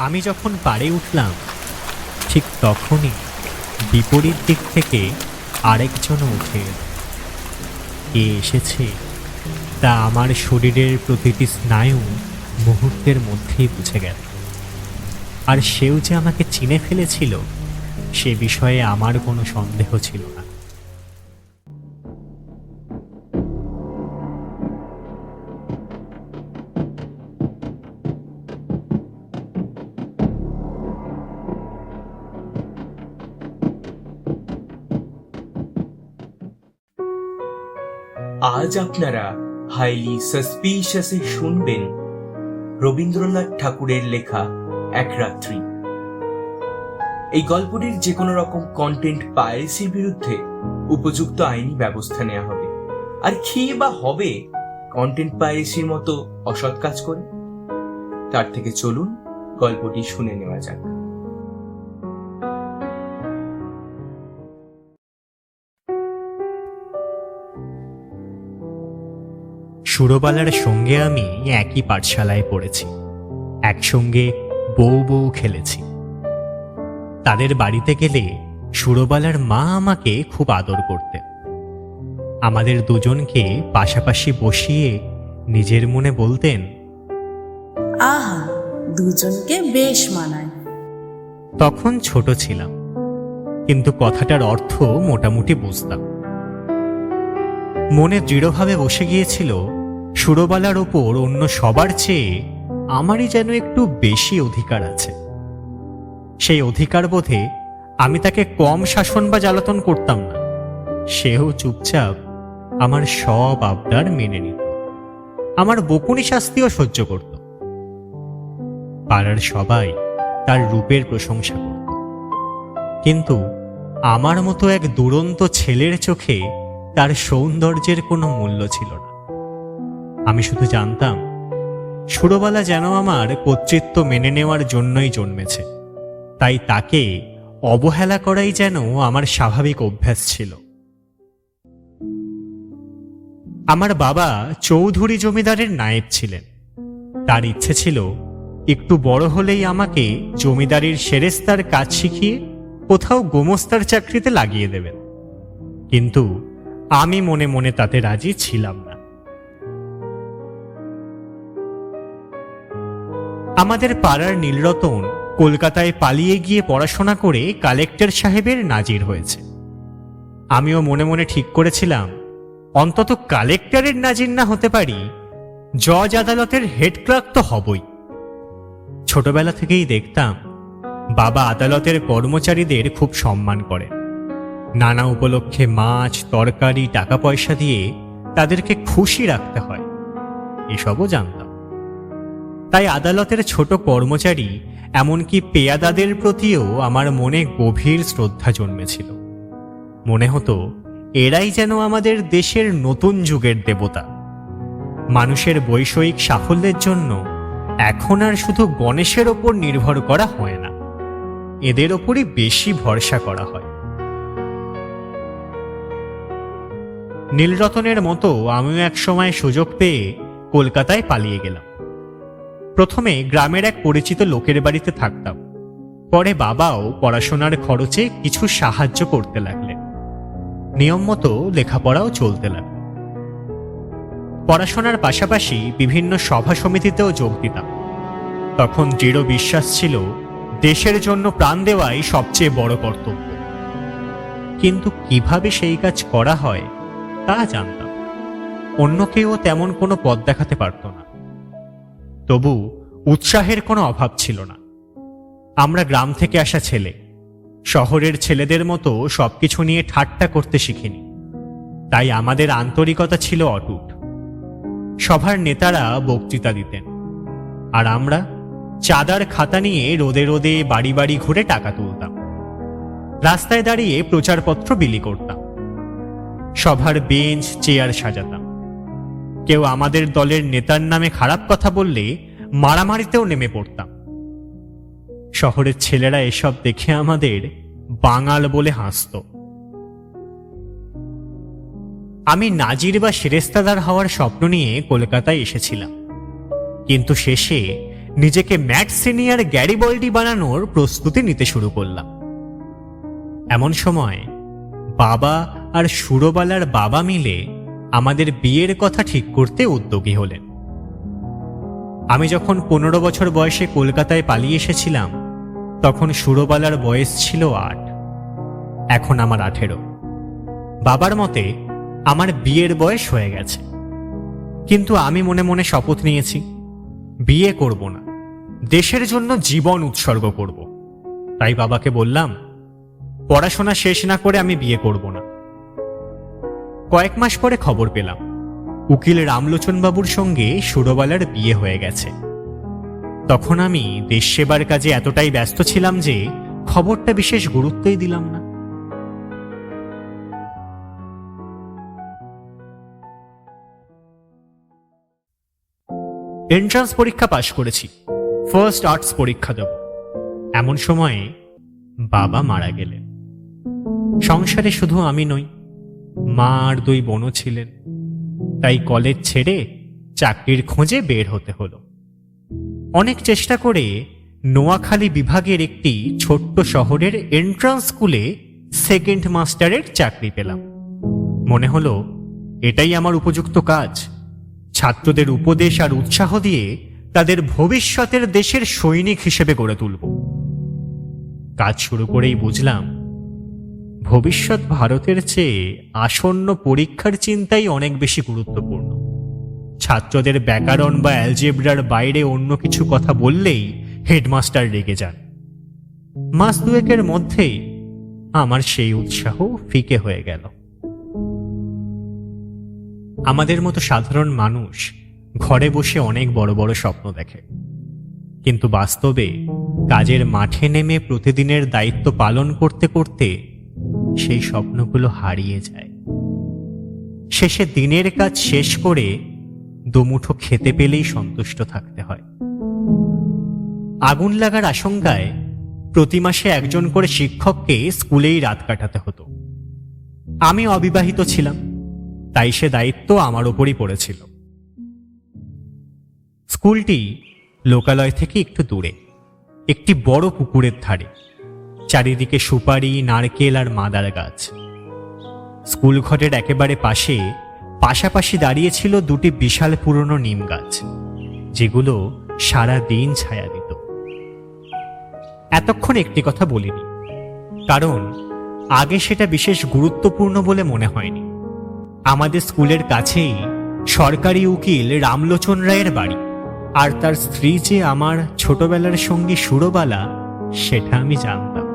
আমি যখন পাড়ে উঠলাম ঠিক তখনই বিপরীত দিক থেকে আরেকজন উঠে এল। কে এসেছে তা আমার শরীরের প্রতিটি স্নায়ু মুহূর্তের মধ্যেই বুঝে গেল। আর সেও যে আমাকে চিনে ফেলেছিল সে বিষয়ে আমার কোনো সন্দেহ ছিল না। আজ আপনারা হাইলি সাসপিশিয়াসে শুনবেন রবীন্দ্রনাথ ঠাকুরের লেখা এক রাত্রি। এই গল্পটির যে কোনো রকম কন্টেন্ট পাইরেসির বিরুদ্ধে উপযুক্ত আইনি ব্যবস্থা নেওয়া হবে। আর কি বা হবে কন্টেন্ট পাইরেসির মতো অসৎ কাজ করে? তার থেকে চলুন গল্পটি শুনে নেওয়া যাক। সুরবালার সঙ্গে আমি একই পাঠশালায় পড়েছি, একসঙ্গে বউ বউ খেলেছি। তাদের বাড়িতে গেলে সুরবালার মা আমাকে খুব আদর করতেন। আমাদের দুজনকে পাশাপাশি বসিয়ে নিজের মনে বলতেন, আহা, দুজনকে বেশ মানায়। তখন ছোট ছিলাম, কিন্তু কথাটার অর্থ মোটামুটি বুঝতাম। মনে দৃঢ়ভাবে বসে গিয়েছিল সুরবালার ওপর অন্য সবার চেয়ে আমারই যেন একটু বেশি অধিকার আছে। সেই অধিকার বোধে আমি তাকে কম শাসন বা জ্বালাতন করতাম না। সেও চুপচাপ আমার সব আবদার মেনে নিত, আমার বকুনি শাস্তিও সহ্য করত। পাড়ার সবাই তার রূপের প্রশংসা করত, কিন্তু আমার মতো এক দুরন্ত ছেলের চোখে তার সৌন্দর্যের কোনো মূল্য ছিল না। আমি শুধু জানতাম সুরবালা যেন আমার কর্তৃত্ব মেনে নেওয়ার জন্যই জন্মেছে, তাই তাকে অবহেলা করাই যেন আমার স্বাভাবিক অভ্যাস ছিল। আমার বাবা চৌধুরী জমিদারের নায়েব ছিলেন। তার ইচ্ছে ছিল একটু বড় হলেই আমাকে জমিদারির সেরেস্তার কাজ শিখিয়ে কোথাও গোমস্তার চাকরিতে লাগিয়ে দেবেন, কিন্তু আমি মনে মনে তাতে রাজি ছিলাম না। আমাদের পাড়ার নীলরতন কলকাতায় পালিয়ে গিয়ে পড়াশোনা করে কালেক্টর সাহেবের নাজির হয়েছে। আমিও মনে মনে ঠিক করেছিলাম অন্তত কালেক্টরের নাজির না হতে পারি, জজ আদালতের হেড ক্লার্ক তো হবই। ছোটবেলা থেকেই দেখতাম বাবা আদালতের কর্মচারীদের খুব সম্মান করেন। নানা উপলক্ষে মাছ, তরকারি, টাকা পয়সা দিয়ে তাদেরকে খুশি রাখতে হয়, এসবও জানতাম। তাই আদালতের ছোট কর্মচারী, এমনকি পেয়াদাদের প্রতিও আমার মনে গভীর শ্রদ্ধা জন্মেছিল। মনে হতো এরাই যেন আমাদের দেশের নতুন যুগের দেবতা। মানুষের বৈষয়িক সাফল্যের জন্য এখন আর শুধু গণেশের ওপর নির্ভর করা হয় না, এদের ওপরই বেশি ভরসা করা হয়। নীলরতনের মতো আমিও এক সময় সুযোগ পেয়ে কলকাতায় পালিয়ে গেলাম। প্রথমে গ্রামের এক পরিচিত লোকের বাড়িতে থাকতাম, পরে বাবাও পড়াশোনার খরচে কিছু সাহায্য করতে লাগলেন। নিয়ম মতো লেখাপড়াও চলতে লাগল। পড়াশোনার পাশাপাশি বিভিন্ন সভা সমিতিতেও যোগ দিতাম। তখন দৃঢ় বিশ্বাস ছিল দেশের জন্য প্রাণ দেওয়াই সবচেয়ে বড় কর্তব্য, কিন্তু কিভাবে সেই কাজ করা হয় তা জানতাম। অন্য কেউ তেমন কোনো পথ দেখাতে পারত না। তবু উৎসাহের কোনো অভাব ছিল না। আমরা গ্রাম থেকে আসা ছেলে, শহরের ছেলেদের মতো সবকিছু নিয়ে ঠাট্টা করতে শিখিনি, তাই আমাদের আন্তরিকতা ছিল অটুট। সভার নেতারা বক্তৃতা দিতেন, আর আমরা চাঁদার খাতা নিয়ে রোদে রোদে বাড়ি বাড়ি ঘুরে টাকা তুলতাম। রাস্তায় দাঁড়িয়ে প্রচারপত্র বিলি করতাম। সভার বেঞ্চ, চেয়ার সাজাতাম। কেউ আমাদের দলের নেতার নামে খারাপ কথা বললে মারামারিতেও নেমে পড়তাম। শহরের ছেলেরা এসব দেখে আমাদের বাঙাল বলে হাসত। আমি নাজির বা সেরেস্তাদার হওয়ার স্বপ্ন নিয়ে কলকাতায় এসেছিলাম, কিন্তু শেষে নিজেকে ম্যাট সিনিয়র গ্যারিবল্ডি বানানোর প্রস্তুতি নিতে শুরু করলাম। এমন সময় বাবা আর সুরবালার বাবা মিলে আমাদের বিয়ের কথা ঠিক করতে উদ্যোগী হলেন। আমি যখন 15 বছর বয়সে কলকাতায় পালিয়ে এসেছিলাম, তখন সুরবালার বয়স ছিল 8, এখন আমার 18। বাবার মতে আমার বিয়ের বয়স হয়ে গেছে, কিন্তু আমি মনে মনে শপথ নিয়েছি বিয়ে করব না, দেশের জন্য জীবন উৎসর্গ করব। তাই বাবাকে বললাম, পড়াশোনা শেষ না করে আমি বিয়ে করব না। কয়েক মাস পরে খবর পেলাম উকিল রামলোচন বাবুর সঙ্গে সুরবালার বিয়ে হয়ে গেছে। তখন আমি দেশ সেবার কাজে এতটাই ব্যস্ত ছিলাম যে খবরটা বিশেষ গুরুত্বই দিলাম না। এন্ট্রান্স পরীক্ষা পাশ করেছি, ফার্স্ট আর্টস পরীক্ষা দেব। এমন সময়ে বাবা মারা গেলেন। সংসারে শুধু আমি নই, মা আর 2 বোনও ছিলেন। তাই কলেজ ছেড়ে চাকরির খোঁজে বের হতে হলো। অনেক চেষ্টা করে নোয়াখালী বিভাগের একটি ছোট্ট শহরের এন্ট্রান্স স্কুলে সেকেন্ড মাস্টারের চাকরি পেলাম। মনে হলো এটাই আমার উপযুক্ত কাজ। ছাত্রদের উপদেশ আর উৎসাহ দিয়ে তাদের ভবিষ্যতের দেশের সৈনিক হিসেবে গড়ে তুলব। কাজ শুরু করেই বুঝলাম ভবিষ্যৎ ভারতের চেয়ে আসন্ন পরীক্ষার চিন্তাই অনেক বেশি গুরুত্বপূর্ণ। ছাত্রদের ব্যাকরণ বা অ্যালজেব্রার বাইরে অন্য কিছু কথা বললেই হেডমাস্টার রেগে যান। মাস 2 মধ্যেই আমার সেই উৎসাহ ফিকে হয়ে গেল। আমাদের মতো সাধারণ মানুষ ঘরে বসে অনেক বড় বড় স্বপ্ন দেখে, কিন্তু বাস্তবে কাজের মাঠে নেমে প্রতিদিনের দায়িত্ব পালন করতে করতে সেই স্বপ্নগুলো হারিয়ে যায়। শেষে দিনের কাজ শেষ করে দুমুঠো খেতে পেলেই সন্তুষ্ট থাকতে হয়। আগুন লাগার আশঙ্কায় প্রতি মাসে একজন করে শিক্ষককে স্কুলেই রাত কাটাতে হতো। আমি অবিবাহিত ছিলাম, তাই সে দায়িত্ব আমার ওপরই পড়েছিল। স্কুলটি লোকালয় থেকে একটু দূরে, একটি বড় পুকুরের ধারে। চারিদিকে সুপারি, নারকেল আর মাদার গাছ। স্কুল ঘরের একেবারে পাশে পাশাপাশি দাঁড়িয়েছিল 2টি বিশাল পুরনো নিম গাছ, যেগুলো সারা দিন ছায়া দিত। এতক্ষণ একটি কথা বলিনি, কারণ আগে সেটা বিশেষ গুরুত্বপূর্ণ বলে মনে হয়নি। আমাদের স্কুলের কাছেই সরকারি উকিল রামলোচন রায়ের বাড়ি, আর তার স্ত্রী যে আমার ছোটবেলার সঙ্গী সুরবালা, সেটা আমি জানতাম।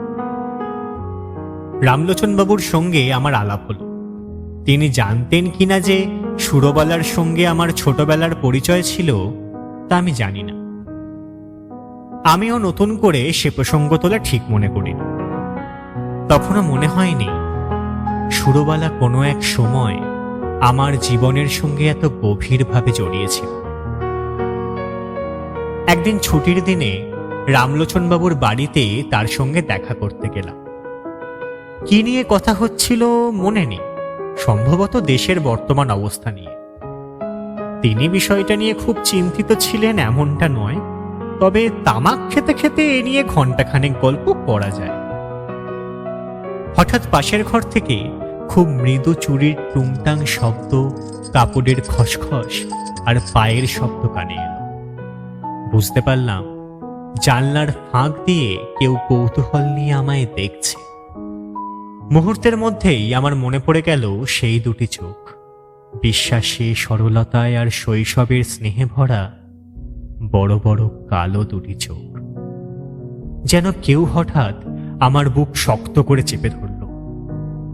রামলোচন বাবুর সঙ্গে আমার আলাপ হলো। তিনি জানতেন কিনা যে সুরবালার সঙ্গে আমার ছোটবেলার পরিচয় ছিল, তা আমি জানি না। আমিও নতুন করে সে প্রসঙ্গ তোলা ঠিক মনে করিনি। তখনও মনে হয়নি সুরবালা কোনো এক সময় আমার জীবনের সঙ্গে এত গভীরভাবে জড়িয়েছিল। একদিন ছুটির দিনে রামলোচন বাবুর বাড়িতে তার সঙ্গে দেখা করতে গেলাম। কি নিয়ে কথা হচ্ছিল মনে নেই, সম্ভবত দেশের বর্তমান অবস্থা নিয়ে। তিনি বিষয়টা নিয়ে খুব চিন্তিত ছিলেন এমনটা নয়, তবে তামাক খেতে খেতে এ নিয়ে ঘণ্টাখানেক গল্প করা যায়। হঠাৎ পাশের ঘর থেকে খুব মৃদু চুরির টুংটাং শব্দ, কাপড়ের খসখস আর পায়ের শব্দ কানে এলো। বুঝতে পারলাম জানলার ফাঁক দিয়ে কেউ কৌতূহল নিয়ে আমায় দেখছে। মুহূর্তের মধ্যেই আমার মনে পড়ে গেল সেই 2টি চোখ, বিশ্বাসে, সরলতায় আর শৈশবের স্নেহে ভরা বড় বড় কালো 2টি চোখ। যেন কেউ হঠাৎ আমার বুক শক্ত করে চেপে ধরল,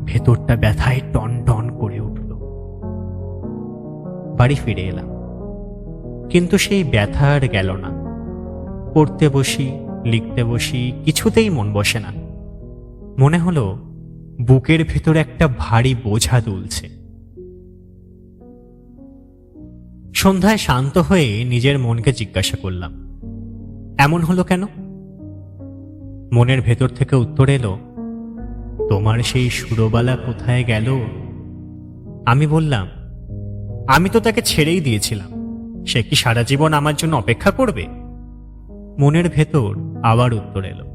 ভেতরটা ব্যথায় টন টন করে উঠল। বাড়ি ফিরে এলাম, কিন্তু সেই ব্যথা আর গেল না। পড়তে বসি, লিখতে বসি, কিছুতেই মন বসে না। মনে হলো বুকের ভেতর একটা ভারী বোঝা দুলছে। সন্ধ্যায় শান্ত হয়ে নিজের মনকে জিজ্ঞাসা করলাম, এমন হলো কেন? মনের ভেতর থেকে উত্তর এলো, তোমার সেই সুরবালা কোথায় গেল? আমি বললাম, আমি তো তাকে ছেড়েই দিয়েছিলাম। সে কি সারা জীবন আমার জন্য অপেক্ষা করবে? মনের ভেতর আবার উত্তর এলো,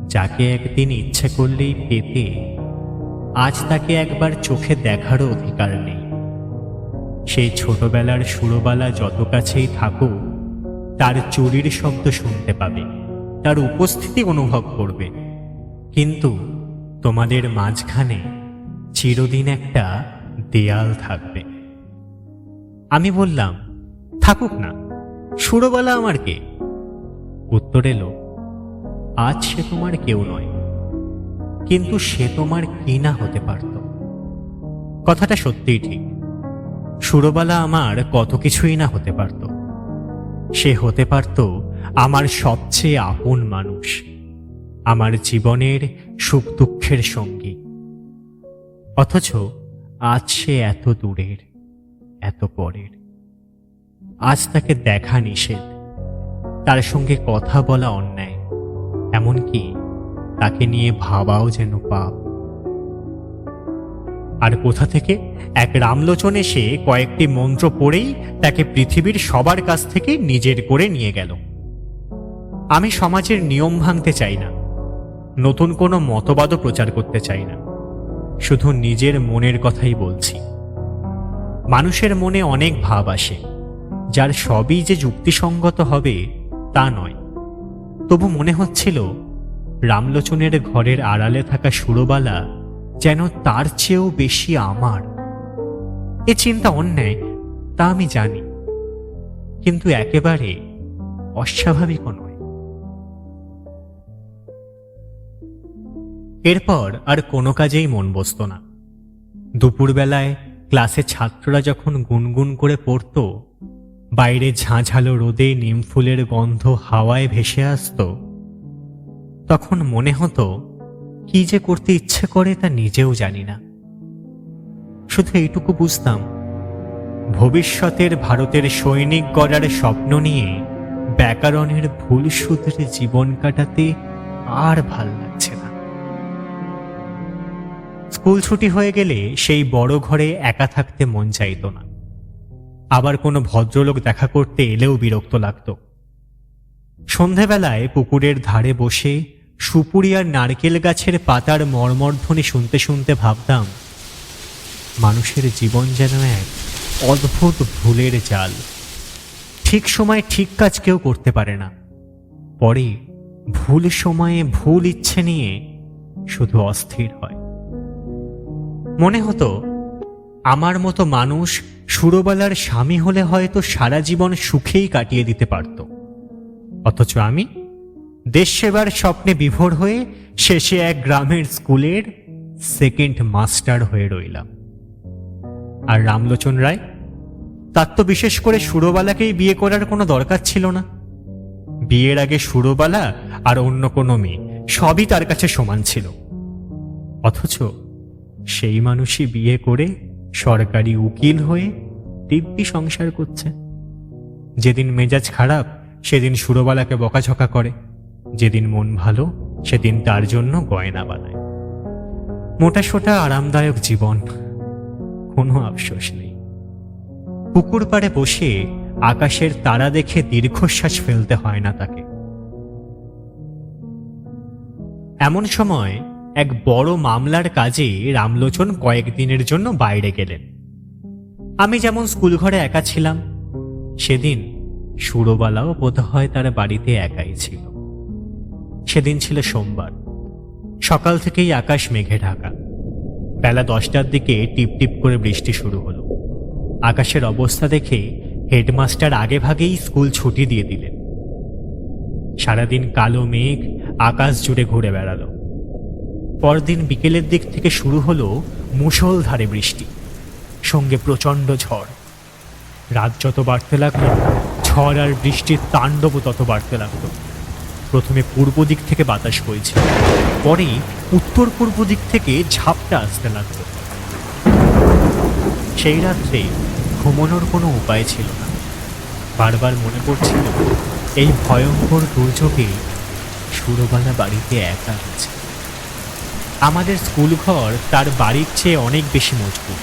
যাকে একদিন ইচ্ছে করলেই পেতে, আজ তাকে একবার চোখে দেখারও অধিকার নেই। সেই ছোটবেলার সুরবালা যত কাছেই থাকুক, তার চুরির শব্দ শুনতে পাবে, তার উপস্থিতি অনুভব করবে, কিন্তু তোমাদের মাঝখানে চিরদিন একটা দেয়াল থাকবে। আমি বললাম, থাকুক না, সুরবালা আমার কে? উত্তর এলো, আজ সে তোমার কেউ নয়, কিন্তু সে তোমার কি না হতে পারত। কথাটা সত্যিই ঠিক। সুরবালা আমার কত কিছুই না হতে পারত। সে হতে পারত আমার সবচেয়ে আপন মানুষ, আমার জীবনের সুখ দুঃখের সঙ্গী। অথচ আজ সে এত দূরের, এত পরের। আজ তাকে দেখা নিষেধ, তার সঙ্গে কথা বলা অন্যায়, এমনকি তাকে নিয়ে ভাবাও যেন পাপ। আর কোথা থেকে এক রামলোচন এসে কয়েকটি মন্ত্র পড়েই তাকে পৃথিবীর সবার কাছ থেকে নিজের করে নিয়ে গেল। আমি সমাজের নিয়ম ভাঙতে চাই না, নতুন কোনো মতবাদও প্রচার করতে চাই না, শুধু নিজের মনের কথাই বলছি। মানুষের মনে অনেক ভাব আসে, যার সবই যে যুক্তিসঙ্গত হবে তা নয়। তবু মনে হচ্ছিল রামলোচনের ঘরের আড়ালে থাকা সুরবালা যেন তার চেয়েও বেশি আমার। এ চিন্তা অন্যায়, তা আমি জানি, কিন্তু একেবারে অস্বাভাবিকও নয়। এরপর আর কোনো কাজেই মন বসত না। দুপুরবেলায় ক্লাসে ছাত্ররা যখন গুনগুন করে পড়ত, বাইরে ঝাঁঝালো রোদে নিমফুলের গন্ধ হাওয়ায় ভেসে আসত, তখন মনে হতো কি যে করতে ইচ্ছে করে তা নিজেও জানি না। শুধু এইটুকু বুঝতাম, ভবিষ্যতের ভারতের সৈনিক গড়ার স্বপ্ন নিয়ে ব্যাকরণের ভুল সূত্রে জীবন কাটাতে আর ভাল লাগছে না। স্কুল ছুটি হয়ে গেলে সেই বড় ঘরে একা থাকতে মন চাইত না। আবার কোনো ভদ্রলোক দেখা করতে এলেও বিরক্ত লাগত। সন্ধেবেলায় পুকুরের ধারে বসে সুপুরি আর নারকেল গাছের পাতার মর্মর্ধ্বনি শুনতে শুনতে ভাবতাম, মানুষের জীবন যেন এক অদ্ভুত ভুলের জাল। ঠিক সময়ে ঠিক কাজ কেউ করতে পারে না, পরে ভুল সময়ে ভুল ইচ্ছে নিয়ে শুধু অস্থির হয়। মনে হতো আমার মতো মানুষ সুরবালার স্বামী হলে হয়তো সারা জীবন সুখেই কাটিয়ে দিতে পারত, অথচ আমি দেশ সেবার স্বপ্নে বিভোর হয়ে শেষে এক গ্রামের স্কুলের সেকেন্ড মাস্টার হয়ে রইলাম। আর রামলোচন রায়, তার তো বিশেষ করে সুরবালাকেই বিয়ে করার কোনো দরকার ছিল না। বিয়ের আগে সুরবালা আর অন্য কোনো মেয়ে সবই তার কাছে সমান ছিল, অথচ সেই মানুষই বিয়ে করে সরকারি উকিল হয়ে দিব্যি সংসার করছে। যেদিন মেজাজ খারাপ সেদিন সুরবালাকে বকাঝকা করে, যেদিন মন ভালো সেদিন তার জন্য গয়না বানায়। মোটাসোটা আরামদায়ক জীবন, কোনো আফসোস নেই। পুকুর পাড়ে বসে আকাশের তারা দেখে দীর্ঘশ্বাস ফেলতে হয় না তাকে। এমন সময় এক বড় মামলার কাজে রামলোচন কয়েকদিনের জন্য বাইরে গেলেন। আমি যেমন স্কুল ঘরে একা ছিলাম, সেদিন সুরবালাও বোধহয় তার বাড়িতে একাই ছিল। সেদিন ছিল সোমবার। সকাল থেকেই আকাশ মেঘে ঢাকা। বেলা 10টার দিকে টিপটিপ করে বৃষ্টি শুরু হলো। আকাশের অবস্থা দেখে হেডমাস্টার আগে ভাগেই স্কুল ছুটি দিয়ে দিলেন। সারাদিন কালো মেঘ আকাশ জুড়ে ঘুরে বেড়ালো। পরদিন বিকেলের দিক থেকে শুরু হলো মুষলধারে বৃষ্টি, সঙ্গে প্রচণ্ড ঝড়। রাত যত বাড়তে লাগলো, ঝড় আর বৃষ্টির তাণ্ডব তত বাড়তে লাগলো। প্রথমে পূর্ব দিক থেকে বাতাস বইছে, পরে উত্তর পূর্ব দিক থেকে ঝাপটা আসতে লাগলো। সেই রাত্রে ঘুমানোর কোনো উপায় ছিল না। বারবার মনে পড়ছিল এই ভয়ঙ্কর দুর্যোগে সুরবালা বাড়িতে একা আছে। আমাদের স্কুল ঘর তার বাড়ির চেয়ে অনেক বেশি মজবুত।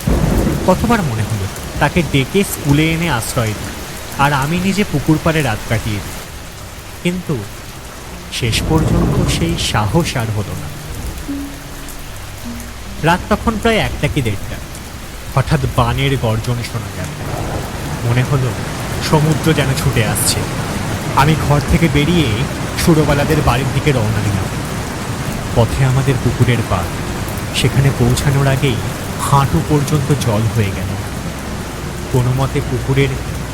কতবার মনে হলো তাকে ডেকে স্কুলে এনে আশ্রয় দিই, আর আমি নিজে পুকুর পাড়ে রাত কাটিয়ে দিই। কিন্তু শেষ পর্যন্ত সেই সাহস আর হলো না। রাত তখন প্রায় 1টা কি 1:30। হঠাৎ বানের গর্জন শোনা গেল। মনে হলো সমুদ্র যেন ছুটে আসছে। আমি ঘর থেকে বেরিয়ে সুরবালাদের বাড়ির দিকে রওনা দিলাম। পথে আমাদের পুকুরের পাড়, সেখানে পৌঁছানোর আগেই হাঁটু পর্যন্ত জল হয়ে গেল। কোনো মতে পুকুরের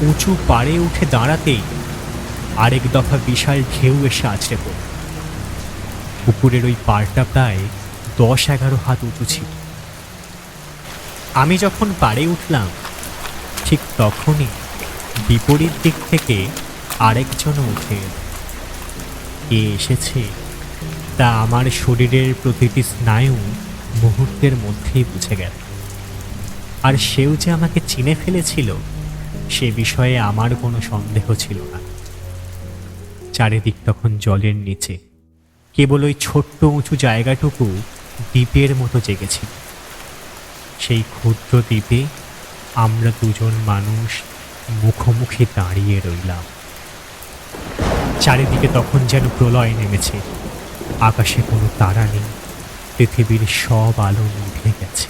উঁচু পাড়ে উঠে দাঁড়াতেই আরেক দফা বিশাল ঢেউ এসে আছড়ে পড়ল। পুকুরের ওই পাড়টা প্রায় 10-11 হাত উঁচু ছিল। আমি যখন পাড়ে উঠলাম ঠিক তখনই বিপরীত দিক থেকে আরেকজন উঠে এল। কে এসেছে তা আমার শরীরের প্রতিটি স্নায়ু মুহূর্তের মধ্যেই বুঝে গেল। আর সেও যে আমাকে চিনে ফেলেছিল সে বিষয়ে আমার কোনো সন্দেহ ছিল না। চারিদিক তখন জলের নিচে, কেবল ওই ছোট্ট উঁচু জায়গাটুকু দ্বীপের মতো জেগেছিল। সেই ক্ষুদ্র দ্বীপে আমরা দুজন মানুষ মুখোমুখি দাঁড়িয়ে রইলাম। চারিদিকে তখন যেন প্রলয় নেমেছে। আকাশে কোনো তারা নেই, পৃথিবীর সব আলো নিভে গেছে।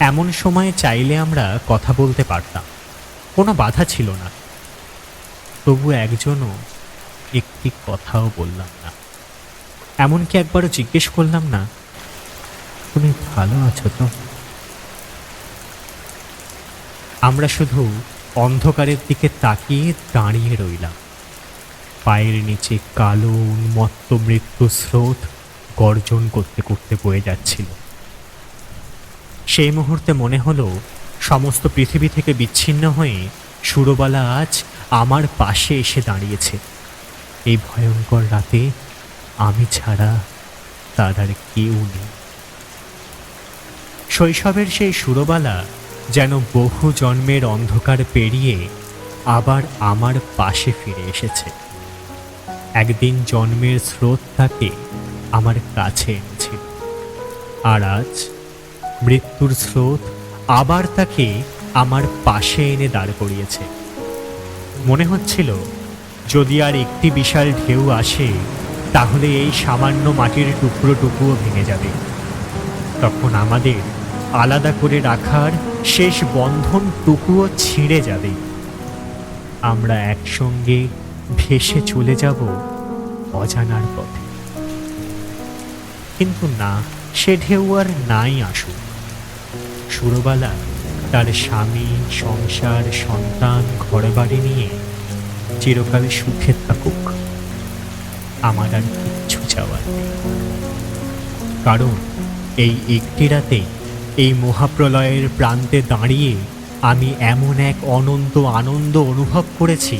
এমন সময়ে চাইলে আমরা কথা বলতে পারতাম, কোনো বাধা ছিল না। তবু একজনও একটি কথাও বললাম না। এমনকি একবারও জিজ্ঞেস করলাম না, তুমি ভালো আছো তো? আমরা শুধু অন্ধকারের দিকে তাকিয়ে দাঁড়িয়ে রইলাম। পায়ের নিচে কালো উন্মত্ত মৃত্যু স্রোত গর্জন করতে করতে বয়ে যাচ্ছিল। সেই মুহূর্তে মনে হলো সমস্ত পৃথিবী থেকে বিচ্ছিন্ন হয়ে সুরবালা আজ আমার পাশে এসে দাঁড়িয়েছে। এই ভয়ঙ্কর রাতে আমি ছাড়া তার আর কেউ নেই। শৈশবের সেই সুরবালা যেন বহু জন্মের অন্ধকার পেরিয়ে আবার আমার পাশে ফিরে এসেছে। একদিন জন্মের স্রোত তাকে আমার কাছে এনেছিল, আর আজ মৃত্যুর স্রোত আবার তাকে আমার পাশে এনে দাঁড় করিয়েছে। মনে হচ্ছিল যদি আর একটি বিশাল ঢেউ আসে তাহলে এই সামান্য মাটির টুকরোটুকুও ভেঙে যাবে। তখন আমাদের আলাদা করে রাখার শেষ বন্ধনটুকুও ছিঁড়ে যাবে। আমরা একসঙ্গে ভেসে চলে যাব অজানার পথে। কিন্তু না, সে ঢেউ আর নাই আসুক। সুরবালা তার স্বামী, সংসার, সন্তান, ঘরবাড়ি নিয়ে চিরকাল সুখে থাকুক। আমার আর কিচ্ছু চাওয়ার নেই। কারণ এই একটি রাতে এই মহাপ্রলয়ের প্রান্তে দাঁড়িয়ে আমি এমন এক অনন্ত আনন্দ অনুভব করেছি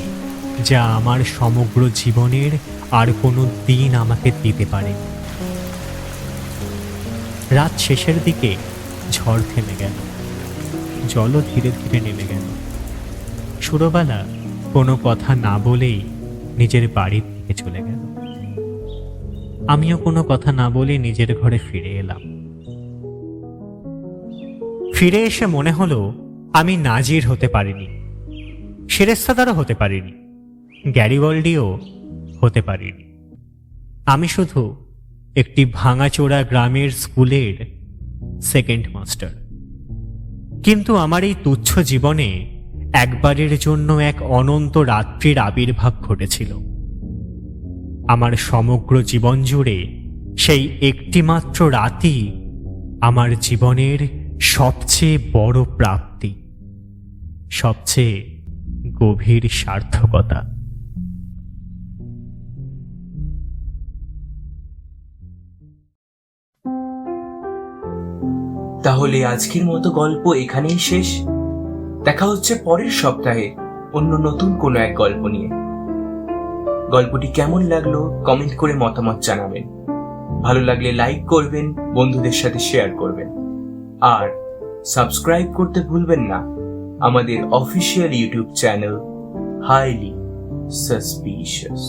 যা আমার সমগ্র জীবনের আর কোনো দিন আমাকে দিতে পারে। রাত শেষের দিকে ঝড় থেমে গেল, জলও ধীরে ধীরে নেমে গেল। সুরবালা কোনো কথা না বলেই নিজের বাড়ির দিকে চলে গেল। আমিও কোনো কথা না বলে নিজের ঘরে ফিরে এলাম। ফিরে এসে মনে হলো আমি নাজির হতে পারিনি, শেরেস্তাদারও হতে পারিনি, গ্যারিবল্ডিও হতে পারিনি। আমি শুধু একটি ভাঙাচোরা গ্রামের স্কুলের সেকেন্ড মাস্টার। কিন্তু আমার এই তুচ্ছ জীবনে একবারের জন্য এক অনন্ত রাত্রির আবির্ভাব ঘটেছিল। আমার সমগ্র জীবন জুড়ে সেই একটিমাত্র রাতই আমার জীবনের সবচেয়ে বড় প্রাপ্তি, সবচেয়ে গভীর সার্থকতা। তাহলে আজকের মতো গল্প এখানেই শেষ। দেখা হচ্ছে পরের সপ্তাহে অন্য নতুন কোনো এক গল্প নিয়ে। গল্পটি কেমন লাগলো কমেন্ট করে মতামত জানাবেন। ভালো লাগলে লাইক করবেন, বন্ধুদের সাথে শেয়ার করবেন, আর সাবস্ক্রাইব করতে ভুলবেন না আমাদের official YouTube channel highly suspicious.